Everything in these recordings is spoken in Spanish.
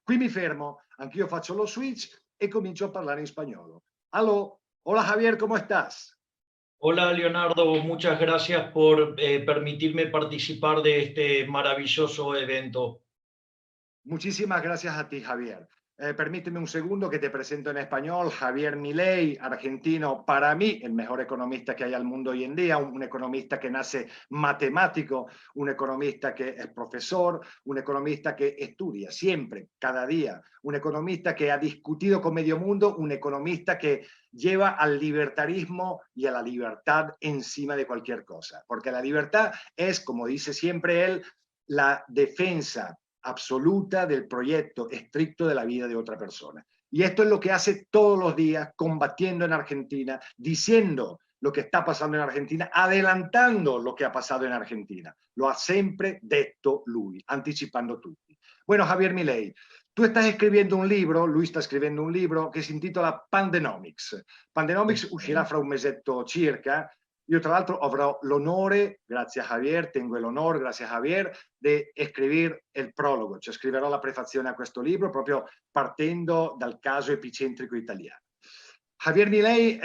Qui mi fermo, anch'io faccio lo switch e comincio a parlare in spagnolo. Aló, hola Javier, ¿cómo estás? Hola Leonardo, muchas gracias por permitirme participar de este maravilloso evento. Muchísimas gracias a ti, Javier. Permíteme un segundo que te presento en español. Javier Milei, argentino, para mí el mejor economista que hay al mundo hoy en día, un economista que nace matemático, un economista que es profesor, un economista que estudia siempre, cada día, un economista que ha discutido con medio mundo, un economista que lleva al libertarismo y a la libertad encima de cualquier cosa, porque la libertad es, como dice siempre él, la defensa absoluta del proyecto estricto de la vida de otra persona. Y esto es lo que hace todos los días, combatiendo en Argentina, diciendo lo que está pasando en Argentina, adelantando lo che ha passato in Argentina. Lo ha sempre detto lui, anticipando tutti. Bueno, Javier Milei, tú estás escribiendo un libro, lui sta scrivendo un libro che si intitola Pandenomics. Pandenomics uscirà fra un mesetto circa. Io tra l'altro avrò l'onore, grazie a Javier, tengo el honor, gracias a Javier, di scrivere il prologo, cioè scriverò la prefazione a questo libro proprio partendo dal caso epicentrico italiano. Javier Milei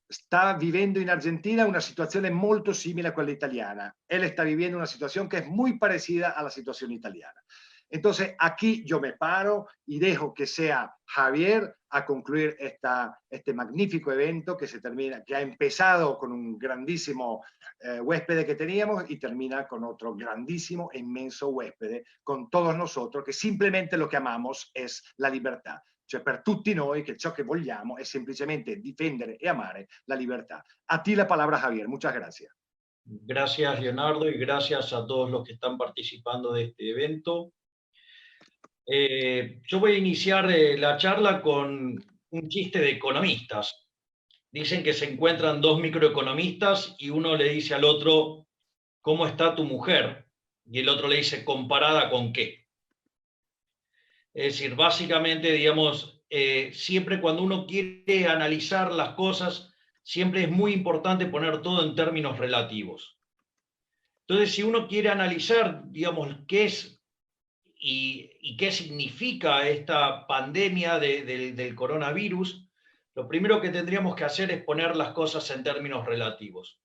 sta vivendo in Argentina una situazione molto simile a quella italiana. Él está viviendo una situación que es muy parecida a la situación italiana. Entonces, aquí yo me paro y dejo que sea Javier a concluir este magnífico evento que se termina, que ha empezado con un grandísimo huésped que teníamos y termina con otro grandísimo e inmenso huésped con todos nosotros, que simplemente lo que amamos es la libertà. Cioè per tutti noi che ciò che vogliamo è semplicemente difendere e amare la libertà. A ti la palabra, Javier. Muchas gracias. Gracias Leonardo y gracias a todos los que están participando de este evento. Yo voy a iniciar la charla con un chiste de economistas. Dicen que se encuentran dos microeconomistas y uno le dice al otro, ¿cómo está tu mujer? Y el otro le dice, ¿comparada con qué? Es decir, básicamente, digamos, siempre cuando uno quiere analizar las cosas, siempre es muy importante poner todo en términos relativos. Entonces, si uno quiere analizar, digamos, qué es y qué significa esta pandemia del coronavirus, lo primero que tendríamos que hacer es poner las cosas en términos relativos.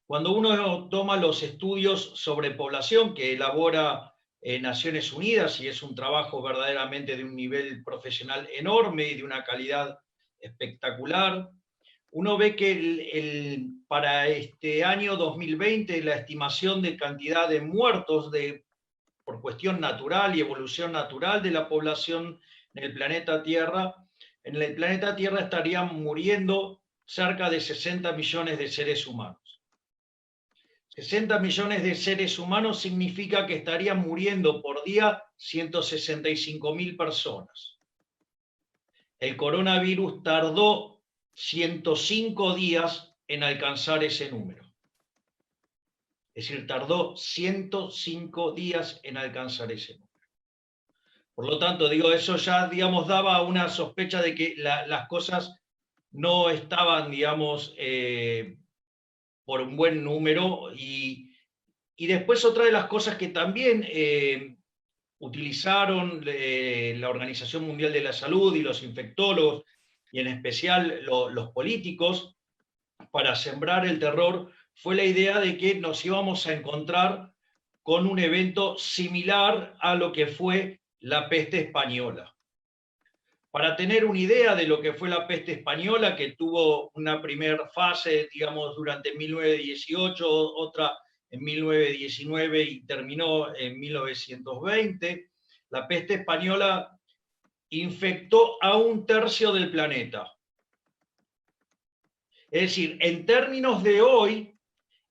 Cuando uno toma los estudios sobre población que elabora Naciones Unidas, y es un trabajo verdaderamente de un nivel profesional enorme y de una calidad espectacular, uno ve que para este año 2020 la estimación de cantidad de muertos por cuestión natural y evolución natural de la población en el planeta Tierra estarían muriendo cerca de 60 millones de seres humanos. 60 millones de seres humanos significa que estarían muriendo por día 165.000 personas. El coronavirus tardó 105 días en alcanzar ese número. Es decir, tardó 105 días en alcanzar ese número. Por lo tanto, digo, eso ya, digamos, daba una sospecha de que las cosas no estaban, digamos, por un buen número. Y después otra de las cosas que también utilizaron la Organización Mundial de la Salud y los infectólogos, y en especial los políticos, para sembrar el terror, fue la idea de que nos íbamos a encontrar con un evento similar a lo que fue la peste española. Para tener una idea de lo que fue la peste española, que tuvo una primera fase, digamos, durante 1918, otra en 1919 y terminó en 1920, la peste española infectó a 1/3 del planeta. Es decir, en términos de hoy,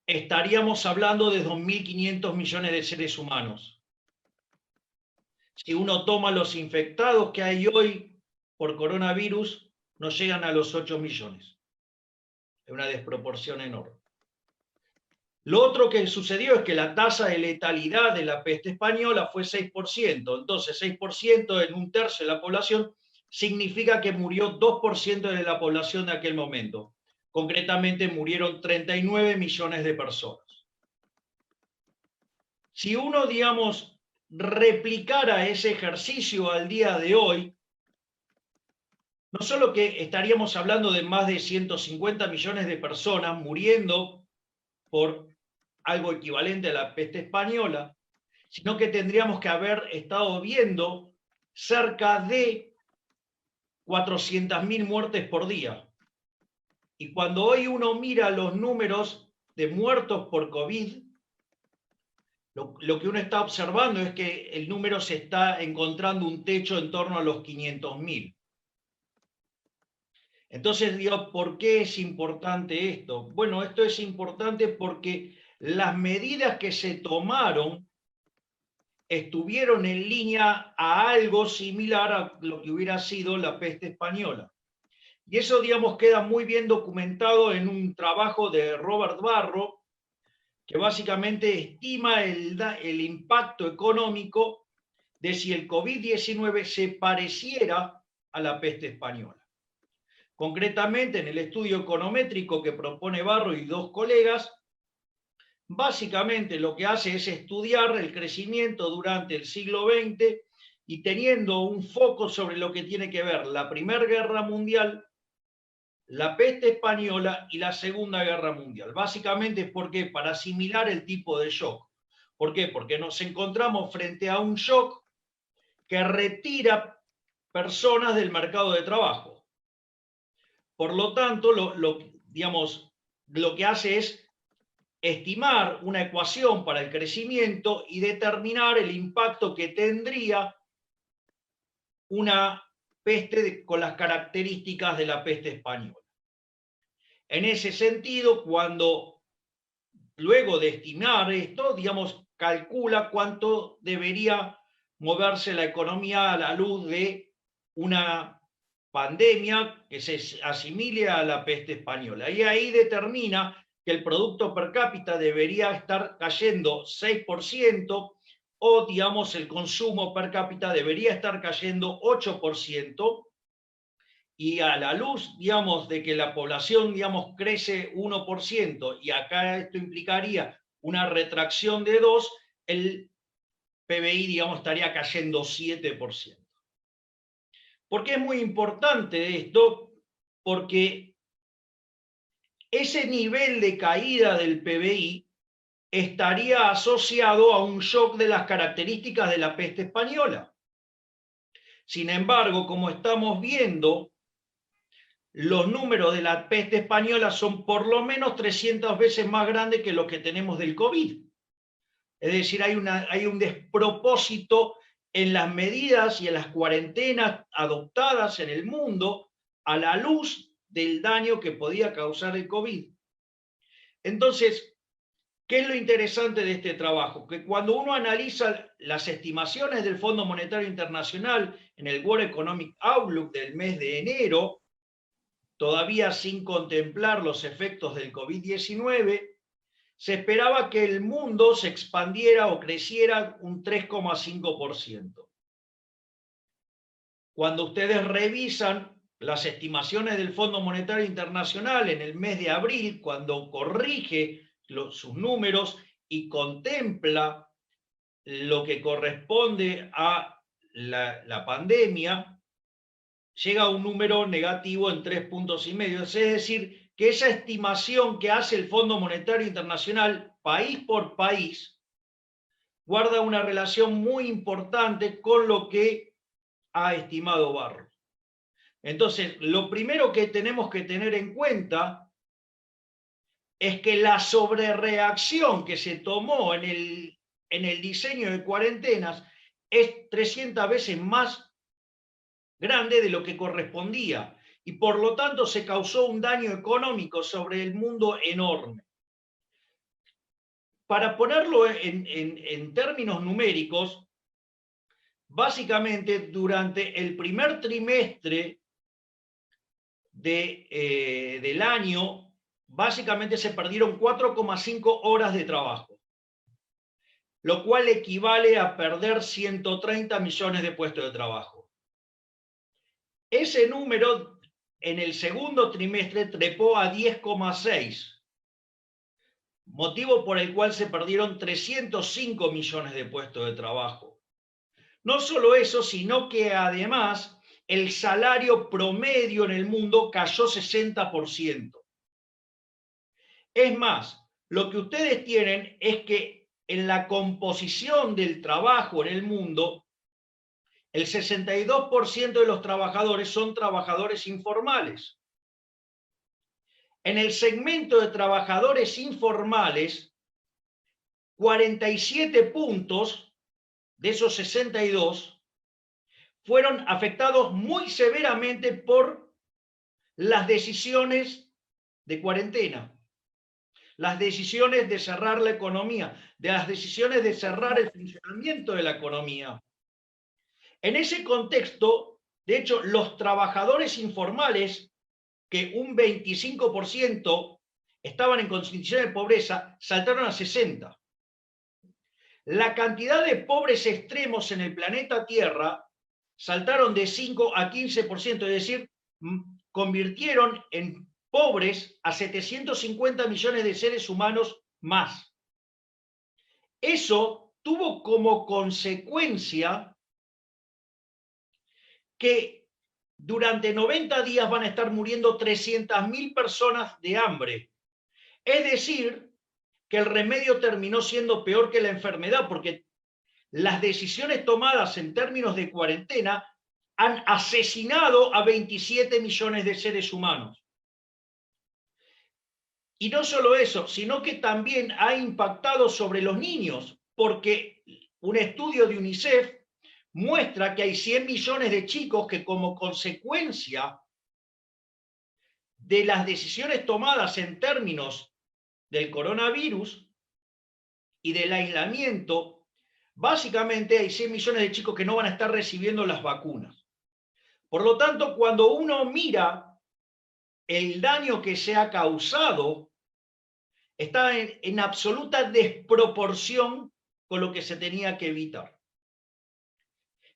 estaríamos hablando de 2.500 millones de seres humanos. Si uno toma los infectados que hay hoy por coronavirus, no llegan a los 8 millones. Es una desproporción enorme. Lo otro que sucedió es que la tasa de letalidad de la peste española fue 6%. Entonces, 6% en 1/3 de la población significa que murió 2% de la población de aquel momento. Concretamente, murieron 39 millones de personas. Si uno, digamos, replicara ese ejercicio al día de hoy, no solo que estaríamos hablando de más de 150 millones de personas muriendo por algo equivalente a la peste española, sino que tendríamos que haber estado viendo cerca de 400.000 muertes por día. Y cuando hoy uno mira los números de muertos por COVID, lo que uno está observando es que el número se está encontrando un techo en torno a los 500.000. Entonces, digo, ¿por qué es importante esto? Bueno, esto es importante porque las medidas que se tomaron estuvieron en línea a algo similar a lo que hubiera sido la peste española. Y eso, digamos, queda muy bien documentado en un trabajo de Robert Barro, que básicamente estima el impacto económico de si el COVID-19 se pareciera a la peste española. Concretamente, en el estudio econométrico que propone Barro y dos colegas, básicamente lo que hace es estudiar el crecimiento durante el siglo XX y teniendo un foco sobre lo que tiene que ver la Primera Guerra Mundial, la peste española y la Segunda Guerra Mundial. Básicamente, ¿por qué? Para asimilar el tipo de shock. ¿Por qué? Porque nos encontramos frente a un shock que retira personas del mercado de trabajo. Por lo tanto, digamos, lo que hace es estimar una ecuación para el crecimiento y determinar el impacto que tendría una peste con las características de la peste española. En ese sentido, cuando luego de estimar esto, digamos, calcula cuánto debería moverse la economía a la luz de una pandemia que se asimile a la peste española. Y ahí determina que el producto per cápita debería estar cayendo 6%, o, digamos, el consumo per cápita debería estar cayendo 8%, y a la luz, digamos, de que la población, digamos, crece 1%, y acá esto implicaría una retracción de 2%, el PBI, digamos, estaría cayendo 7%. ¿Por qué es muy importante esto? Porque ese nivel de caída del PBI estaría asociado a un shock de las características de la peste española. Sin embargo, como estamos viendo, los números de la peste española son por lo menos 300 veces más grandes que los que tenemos del COVID. Es decir, hay un despropósito en las medidas y en las cuarentenas adoptadas en el mundo a la luz del daño que podía causar el COVID. Entonces, ¿qué es lo interesante de este trabajo? Que cuando uno analiza las estimaciones del Fondo Monetario Internacional en el World Economic Outlook del mes de enero, todavía sin contemplar los efectos del COVID-19, se esperaba que el mundo se expandiera o creciera un 3,5%. Cuando ustedes revisan las estimaciones del Fondo Monetario Internacional en el mes de abril, cuando corrige sus números y contempla lo que corresponde a la pandemia, llega a un número negativo en 3,5 puntos. Es decir, que esa estimación que hace el Fondo Monetario Internacional, país por país, guarda una relación muy importante con lo que ha estimado Barro. Entonces, lo primero que tenemos que tener en cuenta es que la sobrereacción que se tomó en el diseño de cuarentenas es 300 veces más grande de lo que correspondía, y por lo tanto se causó un daño económico sobre el mundo enorme. Para ponerlo en términos numéricos, básicamente durante el primer trimestre del año, básicamente se perdieron 4,5 horas de trabajo, lo cual equivale a perder 130 millones de puestos de trabajo. Ese número en el segundo trimestre trepó a 10,6, motivo por el cual se perdieron 305 millones de puestos de trabajo. No solo eso, sino que además el salario promedio en el mundo cayó 60%. Es más, lo que ustedes tienen es que en la composición del trabajo en el mundo, el 62% de los trabajadores son trabajadores informales. En el segmento de trabajadores informales, 47 puntos de esos 62 fueron afectados muy severamente por las decisiones de cuarentena, las decisiones de cerrar la economía, de las decisiones de cerrar el funcionamiento de la economía. En ese contexto, de hecho, los trabajadores informales, que un 25% estaban en condiciones de pobreza, saltaron a 60%. La cantidad de pobres extremos en el planeta Tierra saltaron de 5 a 15%, es decir, convirtieron en pobres a 750 millones de seres humanos más. Eso tuvo como consecuencia que durante 90 días van a estar muriendo 300.000 personas de hambre. Es decir, que el remedio terminó siendo peor que la enfermedad, porque las decisiones tomadas en términos de cuarentena han asesinado a 27 millones de seres humanos. Y no solo eso, sino que también ha impactado sobre los niños, porque un estudio de UNICEF muestra que hay 100 millones de chicos que como consecuencia de las decisiones tomadas en términos del coronavirus y del aislamiento, básicamente hay 100 millones de chicos que no van a estar recibiendo las vacunas. Por lo tanto, cuando uno mira el daño que se ha causado, está en absoluta desproporción con lo que se tenía que evitar.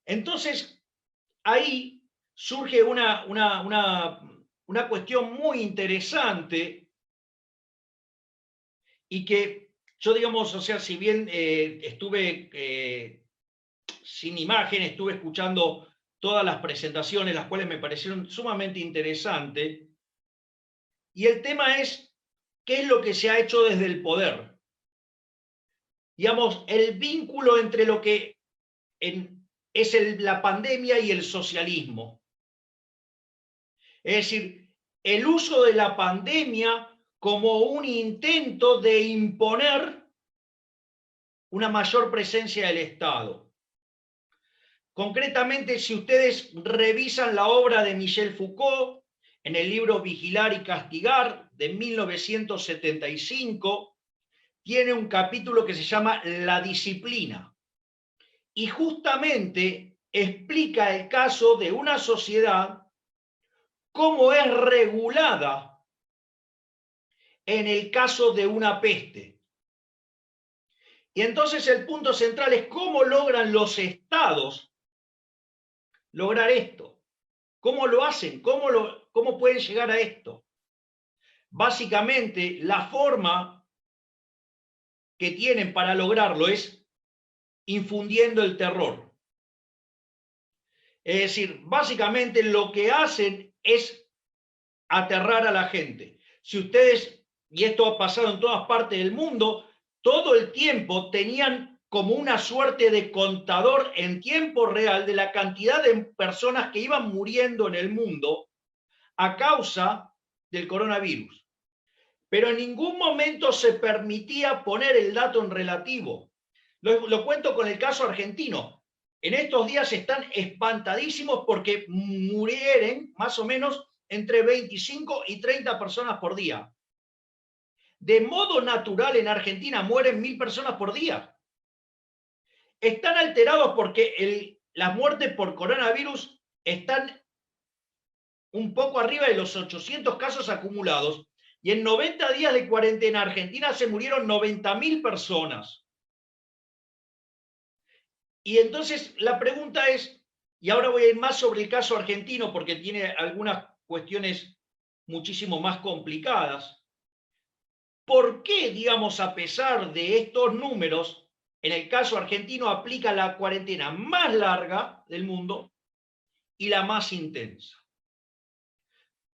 Entonces, ahí surge una cuestión muy interesante y que yo, digamos, o sea, si bien estuve sin imagen, estuve escuchando todas las presentaciones, las cuales me parecieron sumamente interesantes, y el tema es, ¿qué es lo que se ha hecho desde el poder? Digamos, el vínculo entre lo que es la pandemia y el socialismo. Es decir, el uso de la pandemia como un intento de imponer una mayor presencia del Estado. Concretamente, si ustedes revisan la obra de Michel Foucault en el libro Vigilar y Castigar de 1975, tiene un capítulo que se llama La disciplina. Y justamente explica el caso de una sociedad, cómo es regulada en el caso de una peste. Y entonces el punto central es cómo logran los estados lograr esto. ¿Cómo lo hacen? ¿Cómo pueden llegar a esto? Básicamente, la forma que tienen para lograrlo es infundiendo el terror. Es decir, básicamente lo que hacen es aterrar a la gente. Si ustedes, y esto ha pasado en todas partes del mundo, todo el tiempo tenían como una suerte de contador en tiempo real de la cantidad de personas que iban muriendo en el mundo a causa del coronavirus. Pero en ningún momento se permitía poner el dato en relativo. Lo cuento con el caso argentino. En estos días están espantadísimos porque murieron más o menos entre 25 y 30 personas por día. De modo natural en Argentina mueren 1.000 personas por día. Están alterados porque las muertes por coronavirus están un poco arriba de los 800 casos acumulados y en 90 días de cuarentena Argentina se murieron 90.000 personas. Y entonces la pregunta es, y ahora voy a ir más sobre el caso argentino porque tiene algunas cuestiones muchísimo más complicadas. ¿Por qué, digamos, a pesar de estos números, En el caso argentino aplica la cuarentena más larga del mundo y la más intensa.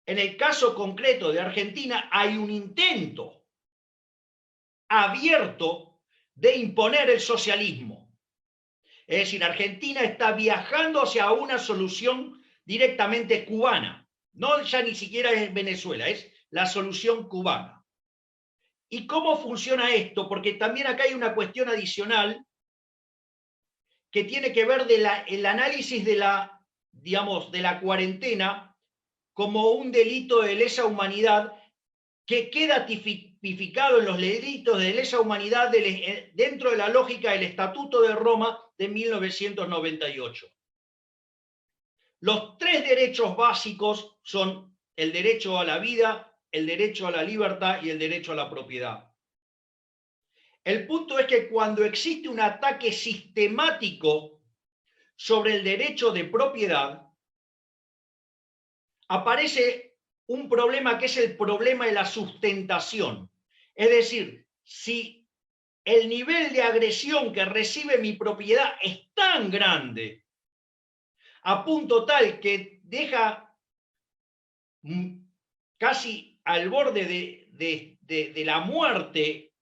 En el caso concreto de Argentina hay un intento abierto de imponer el socialismo. Es decir, Argentina está viajando hacia una solución directamente cubana. No ya ni siquiera es Venezuela, es la solución cubana. ¿Y cómo funciona esto? Porque también acá hay una cuestión adicional que tiene que ver el análisis de la cuarentena como un delito de lesa humanidad que queda tipificado en los delitos de lesa humanidad dentro de la lógica del Estatuto de Roma de 1998. Los tres derechos básicos son el derecho a la vida, el derecho a la libertad y el derecho a la propiedad. El punto es que cuando existe un ataque sistemático sobre el derecho de propiedad, aparece un problema que es el problema de la sustentación. Es decir, si el nivel de agresión que recibe mi propiedad es tan grande, a punto tal que deja casi al borde de la muerte,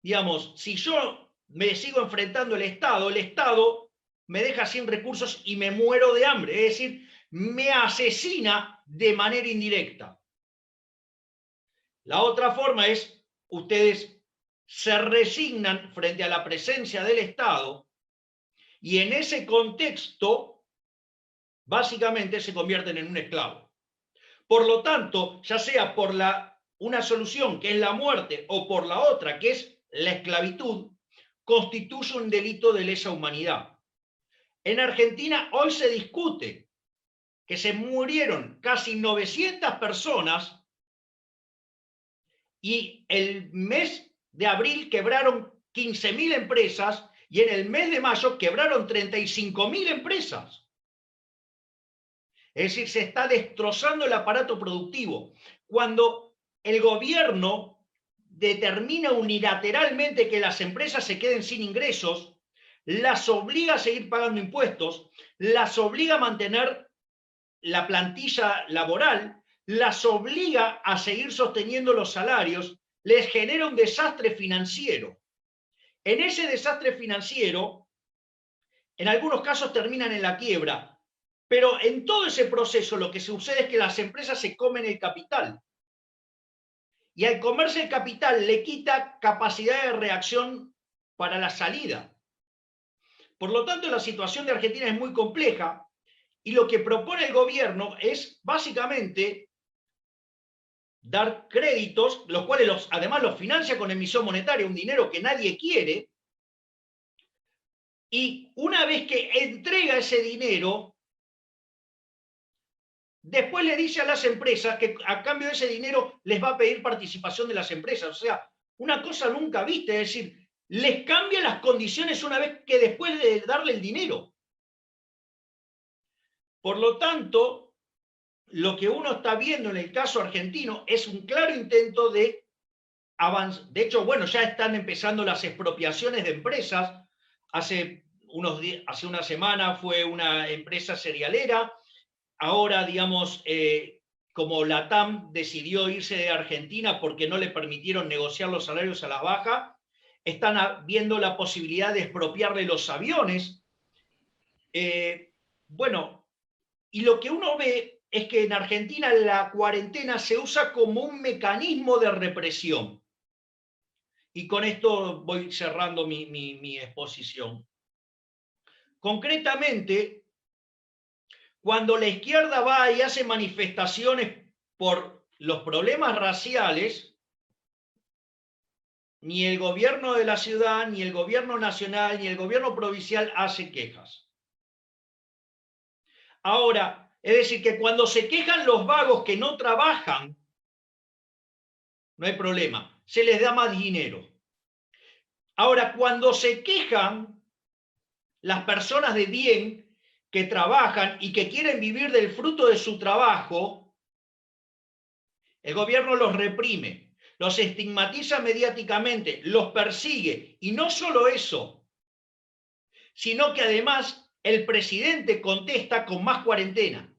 digamos, si yo me sigo enfrentando al Estado, el Estado me deja sin recursos y me muero de hambre, es decir, me asesina de manera indirecta. La otra forma es, ustedes se resignan frente a la presencia del Estado y en ese contexto, básicamente se convierten en un esclavo. Por lo tanto, ya sea por una solución que es la muerte o por la otra que es la esclavitud, constituye un delito de lesa humanidad. En Argentina hoy se discute que se murieron casi 900 personas y el mes de abril quebraron 15.000 empresas y en el mes de mayo quebraron 35.000 empresas. Es decir, se está destrozando el aparato productivo. Cuando el gobierno determina unilateralmente que las empresas se queden sin ingresos, las obliga a seguir pagando impuestos, las obliga a mantener la plantilla laboral, las obliga a seguir sosteniendo los salarios, les genera un desastre financiero. En ese desastre financiero, en algunos casos terminan en la quiebra, pero en todo ese proceso lo que sucede es que las empresas se comen el capital. Y al comerse el capital le quita capacidad de reacción para la salida. Por lo tanto, la situación de Argentina es muy compleja y lo que propone el gobierno es básicamente dar créditos, los cuales además los financia con emisión monetaria, un dinero que nadie quiere, y una vez que entrega ese dinero, después le dice a las empresas que a cambio de ese dinero les va a pedir participación de las empresas. O sea, una cosa nunca vista, es decir, les cambia las condiciones una vez que después de darle el dinero. Por lo tanto, lo que uno está viendo en el caso argentino es un claro intento de avanzar. De hecho, bueno, ya están empezando las expropiaciones de empresas. Hace una semana fue una empresa cerealera. Ahora, digamos, como la TAM decidió irse de Argentina porque no le permitieron negociar los salarios a la baja, están viendo la posibilidad de expropiarle los aviones. Bueno, y lo que uno ve es que en Argentina la cuarentena se usa como un mecanismo de represión. Y con esto voy cerrando mi exposición. Concretamente, cuando la izquierda va y hace manifestaciones por los problemas raciales, ni el gobierno de la ciudad, ni el gobierno nacional, ni el gobierno provincial hace quejas. Ahora, es decir, que cuando se quejan los vagos que no trabajan, no hay problema, se les da más dinero. Ahora, cuando se quejan las personas de bien que trabajan y que quieren vivir del fruto de su trabajo, el gobierno los reprime. los estigmatiza mediáticamente, los persigue, y no solo eso, sino que además el presidente contesta con más cuarentena.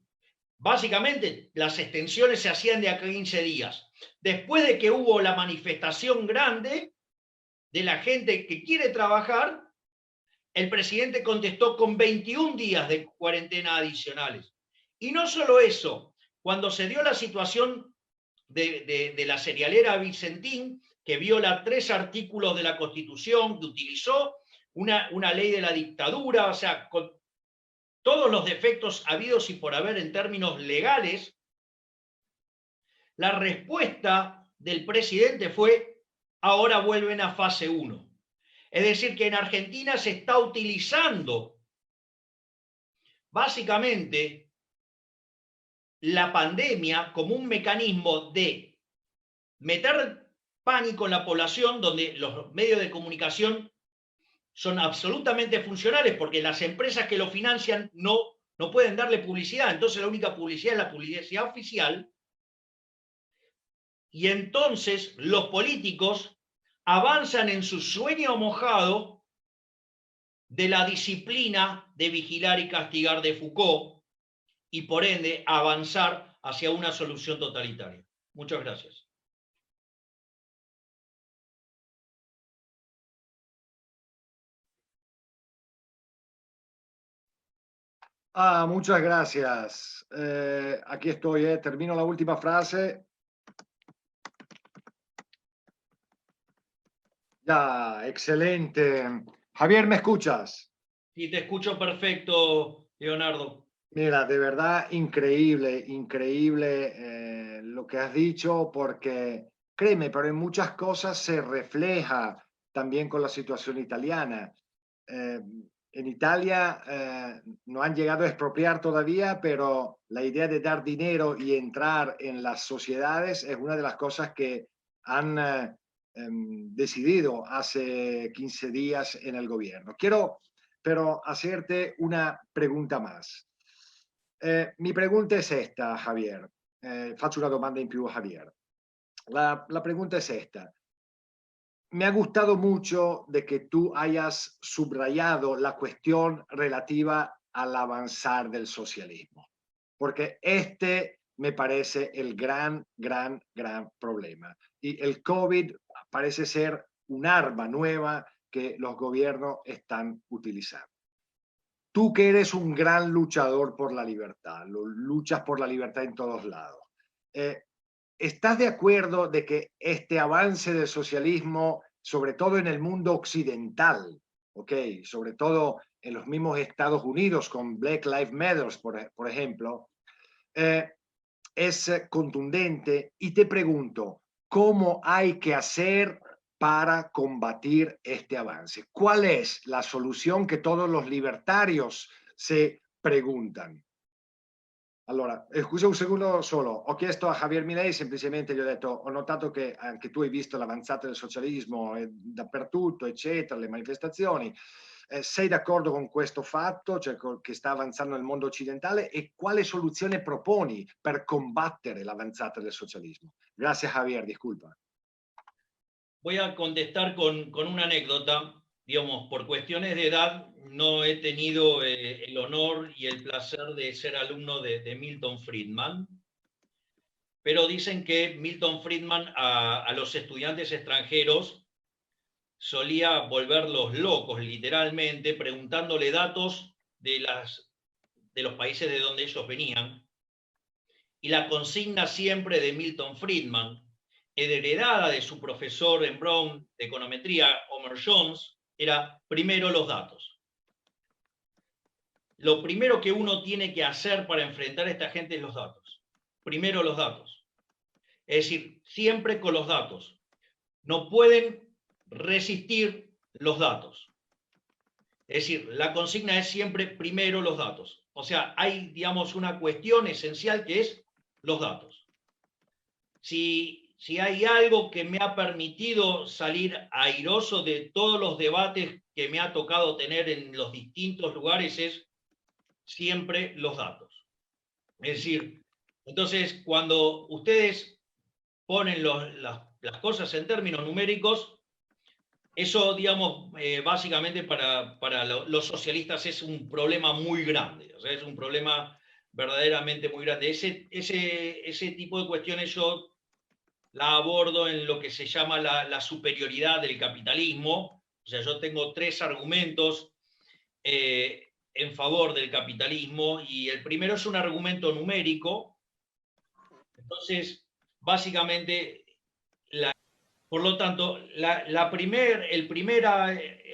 Básicamente, las extensiones se hacían de a 15 días. Después de que hubo la manifestación grande de la gente que quiere trabajar, el presidente contestó con 21 días de cuarentena adicionales. Y no solo eso, cuando se dio la situación de la cerealera Vicentín, que viola 3 artículos de la Constitución, que utilizó una ley de la dictadura, o sea, con todos los defectos habidos y por haber en términos legales, la respuesta del presidente fue: ahora vuelven a fase 1. Es decir, que en Argentina se está utilizando básicamente la pandemia como un mecanismo de meter pánico en la población, donde los medios de comunicación son absolutamente funcionales, porque las empresas que lo financian no pueden darle publicidad, entonces la única publicidad es la publicidad oficial, y entonces los políticos avanzan en su sueño mojado de la disciplina de vigilar y castigar de Foucault, y por ende avanzar hacia una solución totalitaria. Muchas gracias. Muchas gracias. Aquí estoy, termino la última frase. Ya, excelente. Javier, ¿me escuchas? Sí, te escucho perfecto, Leonardo. Mira, de verdad, increíble, increíble lo que has dicho, porque créeme, pero en muchas cosas se refleja también con la situación italiana. En Italia no han llegado a expropiar todavía, pero la idea de dar dinero y entrar en las sociedades es una de las cosas que han decidido hace 15 días en el gobierno. Quiero pero hacerte una pregunta más. Mi pregunta es esta, Javier. Faccio una domanda in più a Javier. La pregunta es esta. Me ha gustado mucho de que tú hayas subrayado la cuestión relativa al avanzar del socialismo, porque este me parece el gran problema. Y el COVID parece ser un arma nueva que los gobiernos están utilizando. Tú que eres un gran luchador por la libertad, luchas por la libertad en todos lados. ¿Estás de acuerdo de que este avance del socialismo, sobre todo en el mundo occidental, okay, sobre todo en los mismos Estados Unidos con Black Lives Matter, por ejemplo, es contundente? Y te pregunto, ¿cómo hay que hacer para combatir este avance? ¿Cuál es la solución que todos los libertarios se preguntan? Allora, scusa un secondo solo, ho chiesto a Javier Milei, semplicemente gli ho detto, ho notato che anche tu hai visto l'avanzata del socialismo dappertutto, eccetera, le manifestazioni. Sei d'accordo con questo fatto, cioè che sta avanzando nel mondo occidentale, e quale soluzione proponi per combattere l'avanzata del socialismo? Grazie Javier, disculpa. Voy a contestar con una anécdota. Digamos, por cuestiones de edad, no he tenido el honor y el placer de ser alumno de Milton Friedman, pero dicen que Milton Friedman a los estudiantes extranjeros solía volverlos locos, literalmente, preguntándole datos de los países de donde ellos venían. Y la consigna siempre de Milton Friedman, heredada de su profesor en Brown de econometría, Homer Jones, era primero los datos. Lo primero que uno tiene que hacer para enfrentar a esta gente es los datos. Primero los datos. Es decir, siempre con los datos. No pueden resistir los datos. Es decir, la consigna es siempre primero los datos. O sea, hay, digamos, una cuestión esencial que es los datos. Si hay algo que me ha permitido salir airoso de todos los debates que me ha tocado tener en los distintos lugares, es siempre los datos. Es decir, entonces, cuando ustedes ponen las las cosas en términos numéricos, eso, digamos, básicamente para los socialistas es un problema muy grande, o sea, es un problema verdaderamente muy grande. Ese tipo de cuestiones yo la abordo en lo que se llama la superioridad del capitalismo. O sea, yo tengo 3 argumentos en favor del capitalismo, y el primero es un argumento numérico. Entonces, básicamente, por lo tanto, el primer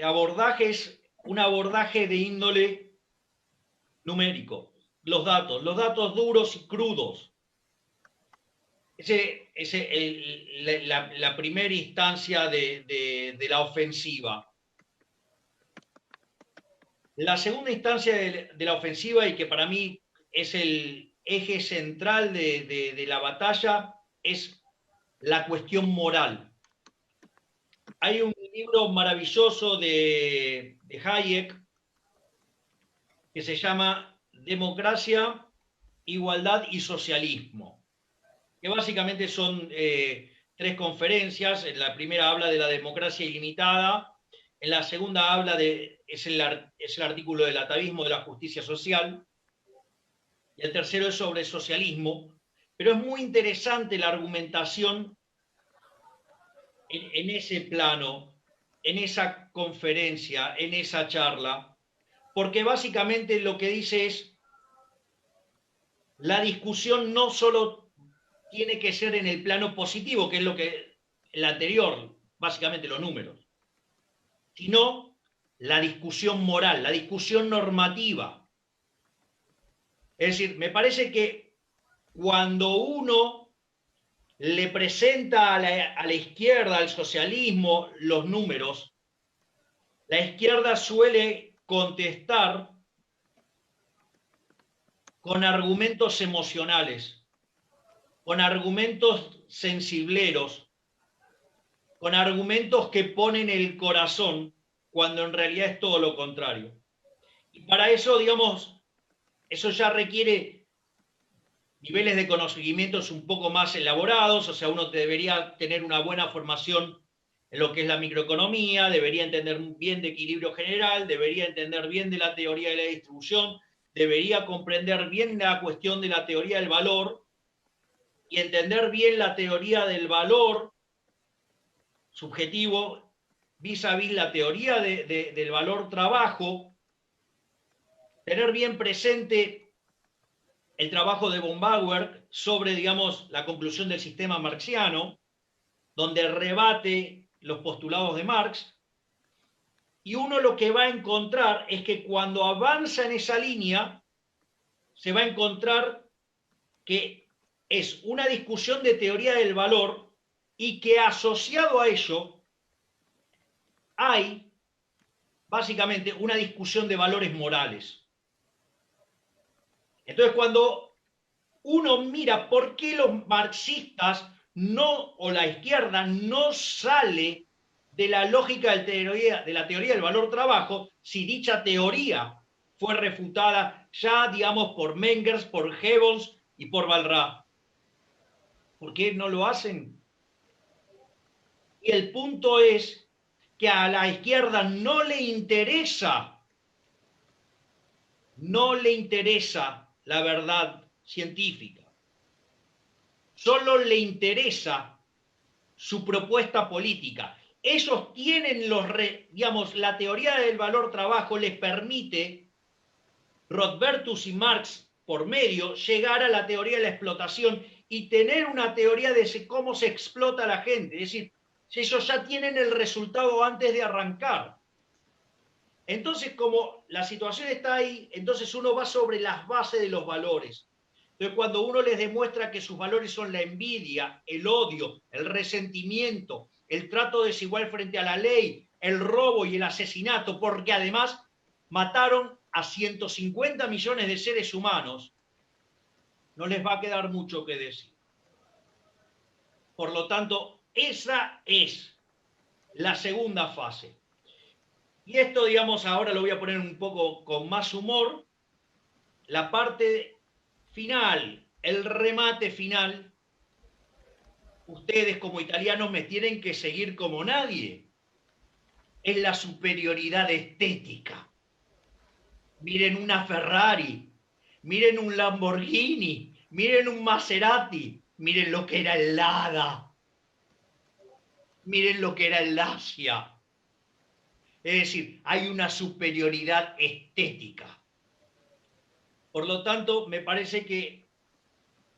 abordaje es un abordaje de índole numérico. Los datos duros y crudos. La primera instancia de la ofensiva. La segunda instancia de la ofensiva, y que para mí es el eje central de la batalla, es la cuestión moral. Hay un libro maravilloso de Hayek que se llama Democracia, Igualdad y Socialismo, que básicamente son 3 conferencias. En la primera habla de la democracia ilimitada, en la segunda habla es el artículo del atavismo de la justicia social, y el tercero es sobre socialismo. Pero es muy interesante la argumentación en ese plano, en esa conferencia, en esa charla, porque básicamente lo que dice es: la discusión no solo tiene que ser en el plano positivo, que es lo que el anterior, básicamente los números, sino la discusión moral, la discusión normativa. Es decir, me parece que cuando uno le presenta a la izquierda, al socialismo, los números, la izquierda suele contestar con argumentos emocionales, con argumentos sensibleros, con argumentos que ponen el corazón, cuando en realidad es todo lo contrario. Y para eso, digamos, eso ya requiere niveles de conocimientos un poco más elaborados. O sea, uno debería tener una buena formación en lo que es la microeconomía, debería entender bien de equilibrio general, debería entender bien de la teoría de la distribución, debería comprender bien la cuestión de la teoría del valor y entender bien la teoría del valor subjetivo vis a vis la teoría del valor trabajo, tener bien presente el trabajo de von Bauer sobre, digamos, la conclusión del sistema marxiano, donde rebate los postulados de Marx. Y uno lo que va a encontrar es que cuando avanza en esa línea, se va a encontrar que es una discusión de teoría del valor, y que asociado a ello hay básicamente una discusión de valores morales. Entonces, cuando uno mira por qué los marxistas no, o la izquierda no sale de la lógica de la teoría del valor trabajo, si dicha teoría fue refutada ya, digamos, por Mengers, por Goebbels y por Walras. ¿Por qué no lo hacen? Y el punto es que a la izquierda no le interesa la verdad científica. Solo le interesa su propuesta política. Ellos tienen digamos, la teoría del valor trabajo les permite, Rothbardus y Marx por medio, llegar a la teoría de la explotación y tener una teoría de cómo se explota a la gente. Es decir, ellos ya tienen el resultado antes de arrancar. Entonces, como la situación está ahí, entonces uno va sobre las bases de los valores. Entonces, cuando uno les demuestra que sus valores son la envidia, el odio, el resentimiento, el trato desigual frente a la ley, el robo y el asesinato, porque además mataron a 150 millones de seres humanos, no les va a quedar mucho que decir. Por lo tanto, esa es la segunda fase. Y esto, digamos, ahora lo voy a poner un poco con más humor. La parte final, el remate final, ustedes como italianos me tienen que seguir como nadie. Es la superioridad estética. Miren una Ferrari, miren un Lamborghini, miren un Maserati, miren lo que era el Lada, miren lo que era el Dacia. Es decir, hay una superioridad estética. Por lo tanto, me parece que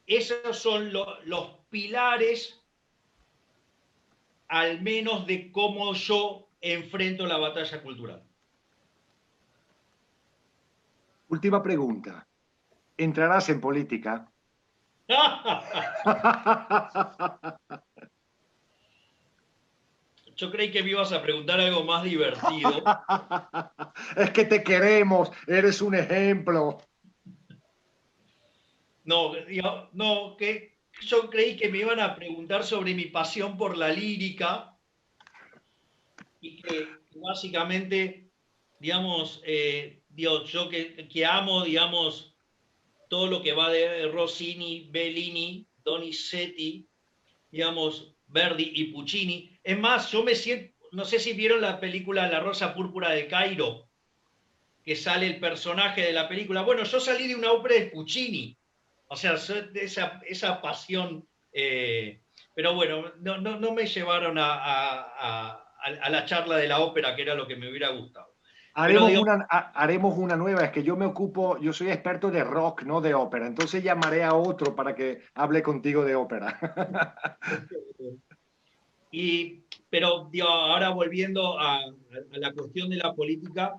esos son los pilares, al menos de cómo yo enfrento la batalla cultural. Última pregunta. ¿Entrarás en política? Yo creí que me ibas a preguntar algo más divertido. Es que te queremos, eres un ejemplo. No, no, que yo creí que me iban a preguntar sobre mi pasión por la lírica y que básicamente, digamos, yo que amo, digamos, todo lo que va de Rossini, Bellini, Donizetti, digamos, Verdi y Puccini. Es más, yo me siento, no sé si vieron la película La Rosa Púrpura de Cairo, que sale el personaje de la película. Bueno, yo salí de una ópera de Puccini, o sea, esa pasión, pero bueno, no me llevaron a la charla de la ópera, que era lo que me hubiera gustado. Pero digo, Haremos una nueva, es que yo me ocupo, yo soy experto de rock, no de ópera, entonces llamaré a otro para que hable contigo de ópera. pero digo, ahora volviendo a la cuestión de la política,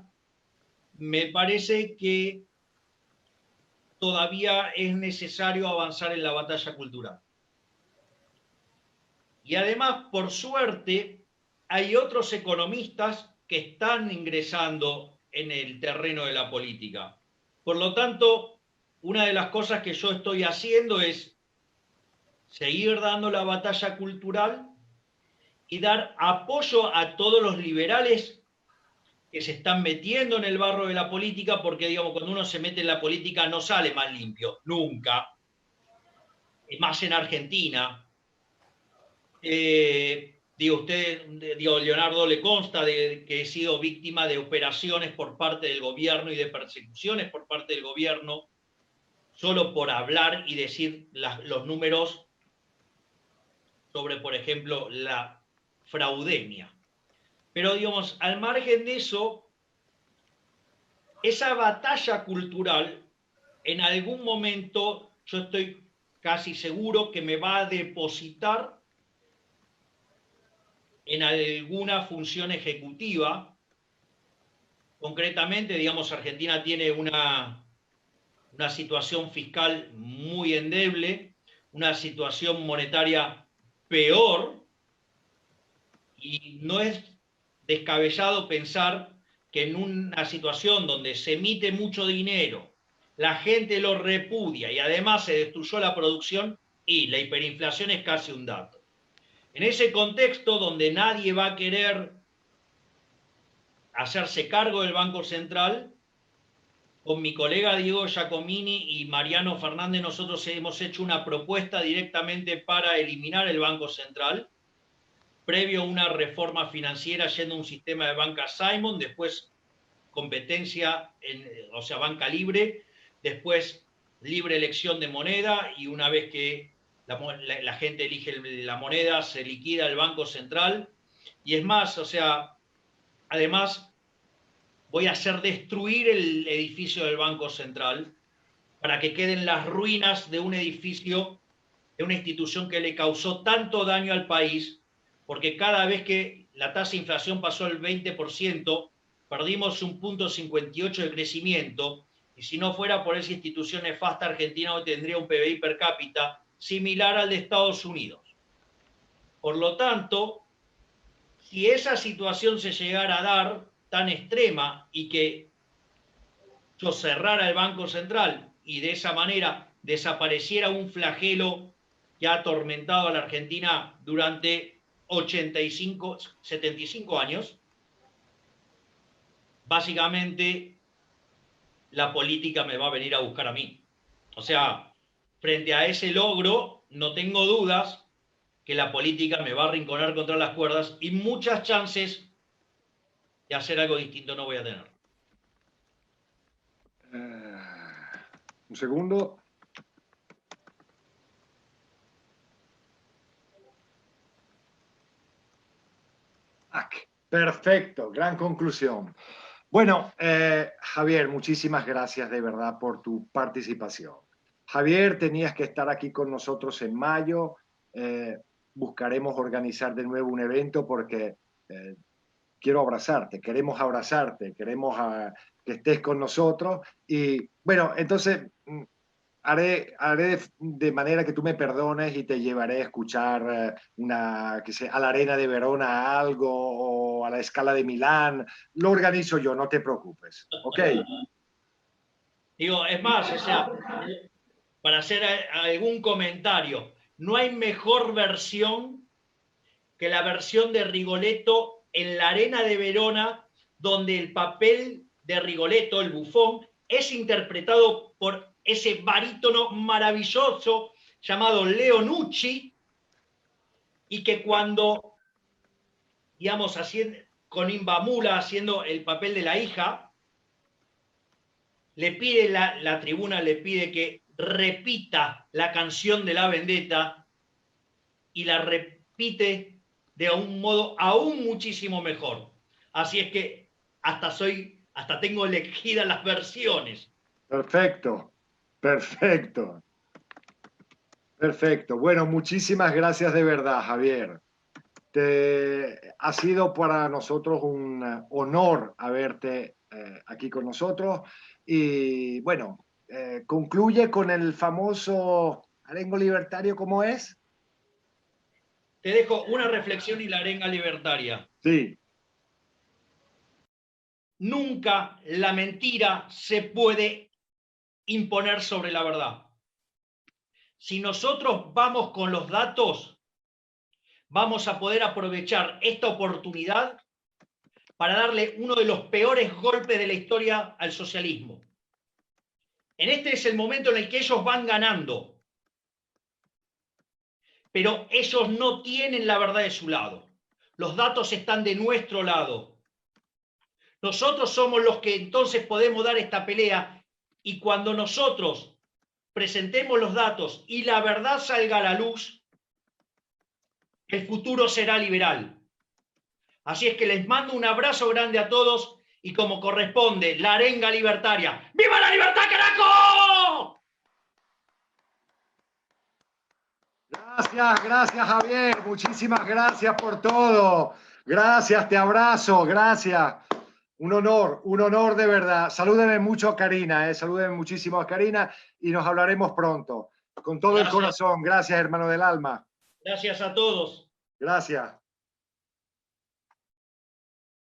me parece que todavía es necesario avanzar en la batalla cultural. Y además, por suerte, hay otros economistas que están ingresando en el terreno de la política. Por lo tanto, una de las cosas que yo estoy haciendo es seguir dando la batalla cultural y dar apoyo a todos los liberales que se están metiendo en el barro de la política, porque digamos, cuando uno se mete en la política no sale más limpio, nunca. Más en Argentina. Leonardo le consta de que he sido víctima de operaciones por parte del gobierno y de persecuciones por parte del gobierno, solo por hablar y decir los números sobre, por ejemplo, la fraudemia. Pero, digamos, al margen de eso, esa batalla cultural, en algún momento, yo estoy casi seguro que me va a depositar en alguna función ejecutiva. Concretamente, digamos, Argentina tiene una situación fiscal muy endeble, una situación monetaria peor, y no es descabellado pensar que en una situación donde se emite mucho dinero, la gente lo repudia y además se destruyó la producción y la hiperinflación es casi un dato. En ese contexto donde nadie va a querer hacerse cargo del Banco Central, con mi colega Diego Giacomini y Mariano Fernández nosotros hemos hecho una propuesta directamente para eliminar el Banco Central, previo a una reforma financiera yendo a un sistema de banca Simon, después competencia, o sea, banca libre, después libre elección de moneda y una vez que la gente elige la moneda, se liquida el Banco Central. Y es más, o sea, además voy a hacer destruir el edificio del Banco Central para que queden las ruinas de un edificio, de una institución que le causó tanto daño al país, porque cada vez que la tasa de inflación pasó el 20%, perdimos un punto 58 de crecimiento, y si no fuera por esa institución nefasta, Argentina hoy tendría un PBI per cápita similar al de Estados Unidos. Por lo tanto, si esa situación se llegara a dar tan extrema y que yo cerrara el Banco Central y de esa manera desapareciera un flagelo que ha atormentado a la Argentina durante 75 años, básicamente la política me va a venir a buscar a mí. O sea, frente a ese logro, no tengo dudas que la política me va a arrinconar contra las cuerdas y muchas chances de hacer algo distinto no voy a tener. Un segundo. Perfecto, gran conclusión. Bueno, Javier, muchísimas gracias de verdad por tu participación. Javier, tenías que estar aquí con nosotros en mayo. Buscaremos organizar de nuevo un evento porque quiero abrazarte, queremos que estés con nosotros. Y bueno, entonces haré de manera que tú me perdones y te llevaré a escuchar a la Arena de Verona algo o a la Scala de Milán. Lo organizo yo, no te preocupes. ¿Ok? Digo, es más, o sea, para hacer algún comentario, no hay mejor versión que la versión de Rigoletto en la Arena de Verona, donde el papel de Rigoletto, el bufón, es interpretado por ese barítono maravilloso llamado Leo Nucci, y que cuando, digamos, con Imbamula haciendo el papel de la hija, le pide la tribuna le pide que repita la canción de la Vendetta y la repite de un modo aún muchísimo mejor. Así es que hasta tengo elegidas las versiones. Perfecto, perfecto. Perfecto. Bueno, muchísimas gracias de verdad, Javier. Ha sido para nosotros un honor haberte aquí con nosotros. Y bueno, concluye con el famoso arengo libertario, ¿cómo es? Te dejo una reflexión y la arenga libertaria. Sí. Nunca la mentira se puede imponer sobre la verdad. Si nosotros vamos con los datos, vamos a poder aprovechar esta oportunidad para darle uno de los peores golpes de la historia al socialismo. Este es el momento en el que ellos van ganando, pero ellos no tienen la verdad de su lado. Los datos están de nuestro lado. Nosotros somos los que entonces podemos dar esta pelea, y cuando nosotros presentemos los datos y la verdad salga a la luz, el futuro será liberal. Así es que les mando un abrazo grande a todos y, como corresponde, la arenga libertaria. ¡Viva la libertad, carajo! Gracias, Javier. Muchísimas gracias por todo. Gracias, te abrazo, gracias. Un honor de verdad. Salúdeme mucho a Karina, salúdeme muchísimo a Karina y nos hablaremos pronto. Con todo el corazón. Gracias, hermano del alma. Gracias a todos. Gracias.